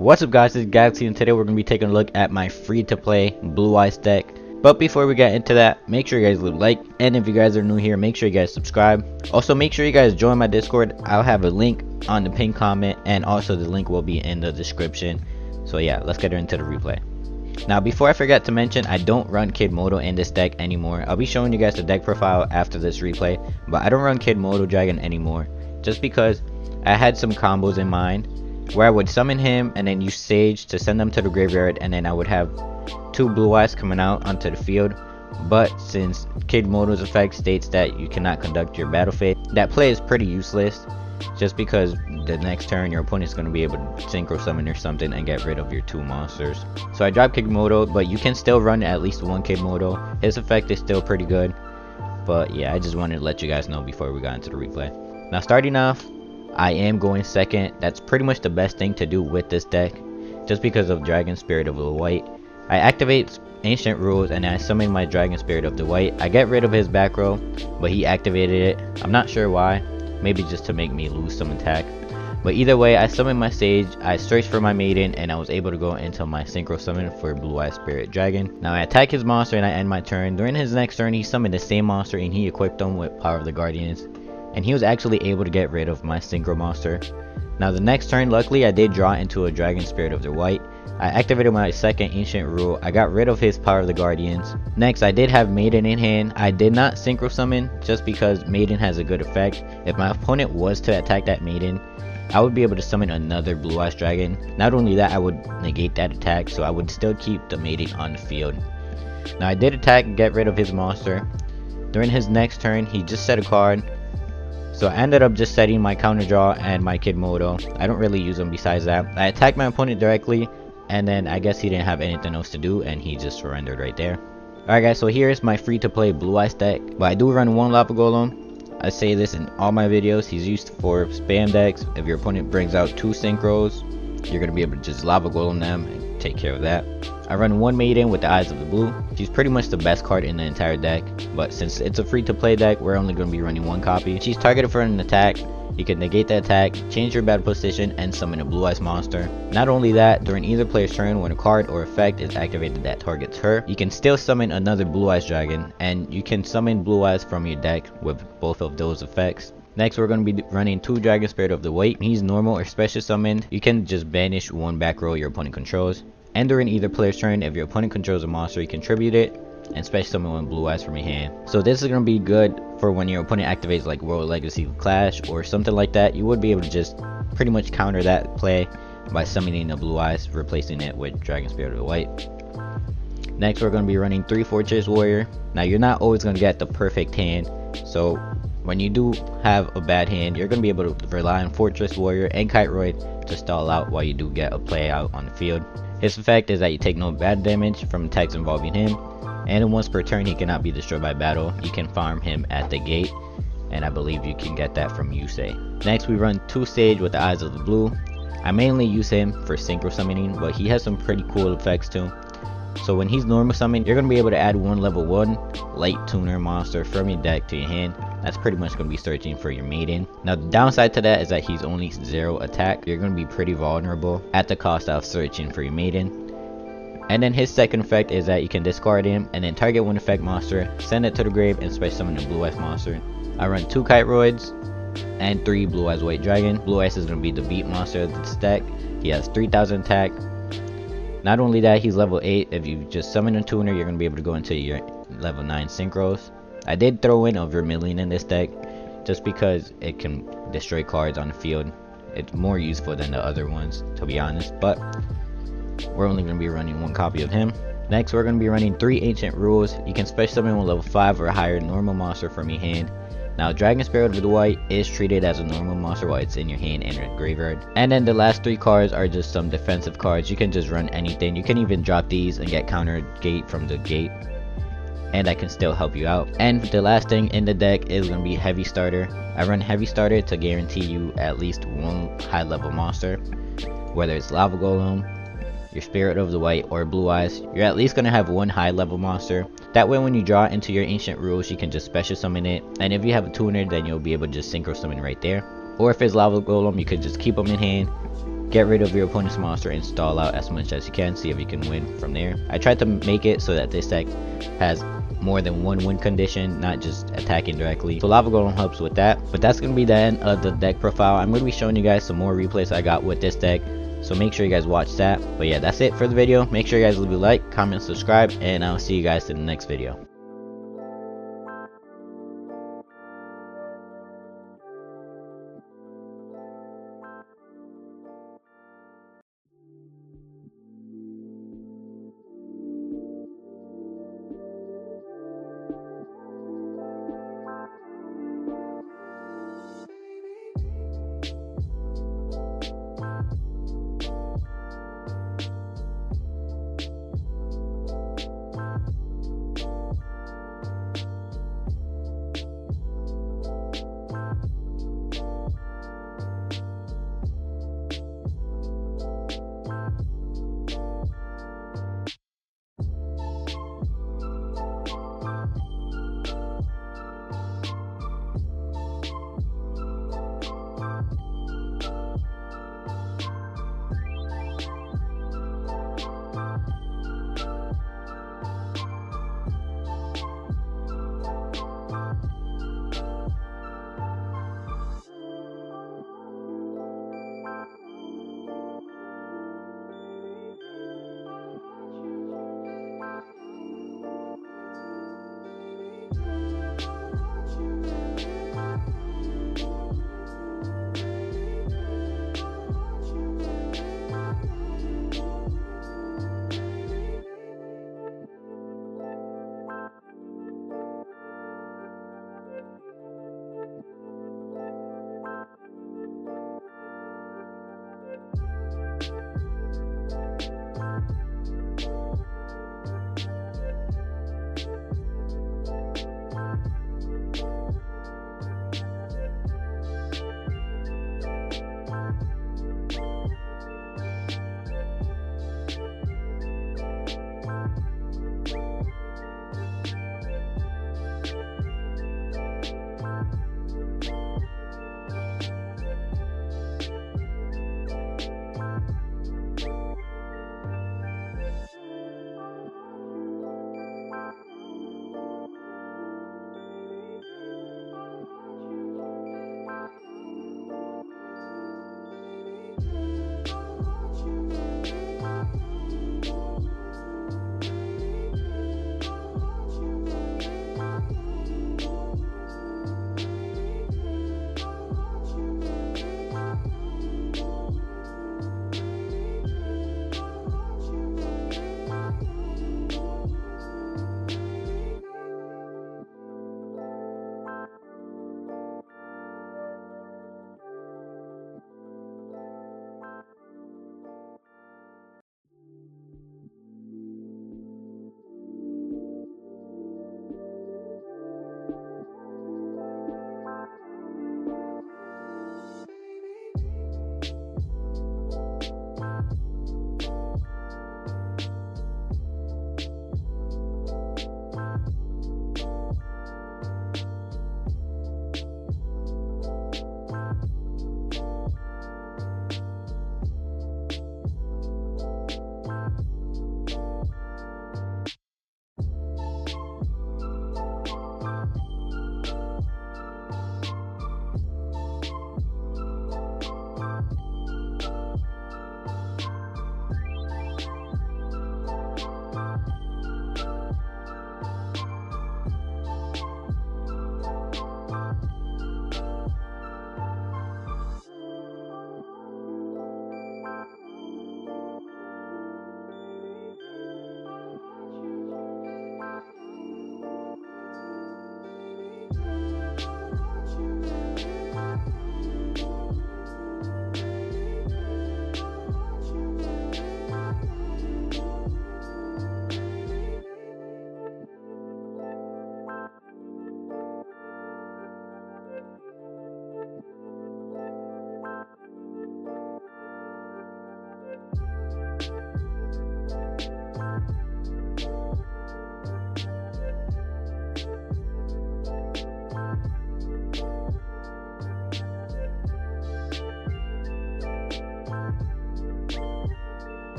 What's up guys, this is Galaxy and today we're going to be taking a look at my free to play Blue Eyes deck. But before we get into that, make sure you guys leave a like, and if you guys are new here, make sure you guys subscribe. Also make sure you guys join my Discord. I'll have a link on the pinned comment, and also the link will be in the description. So yeah, let's get into the replay. Now before I forget to mention, I don't run Kid Moto in this deck anymore. I'll be showing you guys the deck profile after this replay, but I don't run Kid Moto Dragon anymore, just because I had some combos in mind where I would summon him and then use Sage to send them to the graveyard, and then I would have two Blue Eyes coming out onto the field. But since Kid Moto's effect states that you cannot conduct your battle phase, that play is pretty useless, just because the next turn your opponent's going to be able to synchro summon or something and get rid of your two monsters. So I dropped Kid Moto, but you can still run at least one Kid Moto. His effect is still pretty good. But yeah, I just wanted to let you guys know before we got into the replay. Now starting off, I am going second. That's pretty much the best thing to do with this deck, just because of Dragon Spirit of the White. I activate Ancient Rules and I summon my Dragon Spirit of the White. I get rid of his back row, but he activated it. I'm not sure why. Maybe just to make me lose some attack. But either way, I summon my Sage, I searched for my Maiden, and I was able to go into my Synchro Summon for Blue Eye Spirit Dragon. Now I attack his monster and I end my turn. During his next turn, he summoned the same monster and he equipped them with Power of the Guardians. And he was actually able to get rid of my Synchro monster. Now the next turn, luckily I did draw into a Dragon Spirit of the White. I activated my second Ancient Rule. I got rid of his Power of the Guardians. Next, I did have Maiden in hand. I did not Synchro Summon just because Maiden has a good effect. If my opponent was to attack that Maiden, I would be able to summon another Blue Eyes Dragon. Not only that, I would negate that attack, so I would still keep the Maiden on the field. Now I did attack and get rid of his monster. During his next turn, he just set a card. So I ended up just setting my counter draw and my Kid Moto. I don't really use them besides that. I attacked my opponent directly, and then I guess he didn't have anything else to do and he just surrendered right there. Alright guys, so here's my free to play Blue Eyes deck. But I do run one Lava Golem. I say this in all my videos. He's used for spam decks. If your opponent brings out two Synchros, you're going to be able to just Lava Golem them and take care of that. I run one Maiden with the Eyes of the Blue. She's pretty much the best card in the entire deck, but since it's a free to play deck, we're only going to be running one copy. She's targeted for an attack. You can negate the attack, change your battle position, and summon a Blue Eyes monster. Not only that, during either player's turn, when a card or effect is activated that targets her, you can still summon another Blue Eyes Dragon, and you can summon Blue Eyes from your deck with both of those effects. Next, we're going to be running two Dragon Spirit of the White. He's normal or special summoned. You can just banish one back row your opponent controls. And during either player's turn, if your opponent controls a monster, you contribute it and special summon one Blue Eyes from your hand. So this is going to be good for when your opponent activates like World Legacy Clash or something like that. You would be able to just pretty much counter that play by summoning the Blue Eyes, replacing it with Dragon Spirit of the White. Next, we're going to be running 3 Fortress Warrior. Now you're not always going to get the perfect hand, so when you do have a bad hand, you're going to be able to rely on Fortress Warrior and Kiteroid to stall out while you do get a play out on the field. His effect is that you take no bad damage from attacks involving him, and once per turn he cannot be destroyed by battle. You can farm him at the gate, and I believe you can get that from Yugioh. Next, we run 2 Sage with the Eyes of the Blue. I mainly use him for synchro summoning, but he has some pretty cool effects too. So when he's normal summoned, you're going to be able to add one level 1 light tuner monster from your deck to your hand. That's pretty much going to be searching for your Maiden. Now the downside to that is that he's only 0 attack. You're going to be pretty vulnerable at the cost of searching for your Maiden. And then his second effect is that you can discard him and then target one effect monster, send it to the grave, and special summon a Blue Eyes monster. I run 2 Kiteroids and 3 Blue Eyes White Dragon. Blue Eyes is going to be the beat monster of this deck. He has 3000 attack. Not only that, he's level 8. If you just summon a tuner, you're going to be able to go into your level 9 synchros. I did throw in a Vermilion in this deck just because it can destroy cards on the field. It's more useful than the other ones, to be honest, but we're only going to be running one copy of him. Next, we're going to be running 3 Ancient Rules. You can special summon one level 5 or higher normal monster from your hand. Now, Dragon Spirit of the White is treated as a normal monster while it's in your hand and your graveyard. And then the last 3 cards are just some defensive cards. You can just run anything. You can even drop these and get counter gate from the gate, and that can still help you out. And the last thing in the deck is going to be Heavy Starter. I run Heavy Starter to guarantee you at least one high level monster, whether it's Lava Golem, your Spirit of the White, or Blue Eyes. You're at least going to have one high level monster. That way when you draw into your Ancient Rules, you can just special summon it, and if you have a tuner, then you'll be able to just synchro summon right there. Or if it's Lava Golem, you could just keep them in hand, get rid of your opponent's monster and stall out as much as you can, see if you can win from there. I tried to make it so that this deck has more than one win condition, not just attacking directly. So Lava Golem helps with that. But that's going to be the end of the deck profile. I'm going to be showing you guys some more replays I got with this deck, so make sure you guys watch that. But yeah, that's it for the video. Make sure you guys leave a like, comment, subscribe, and I'll see you guys in the next video.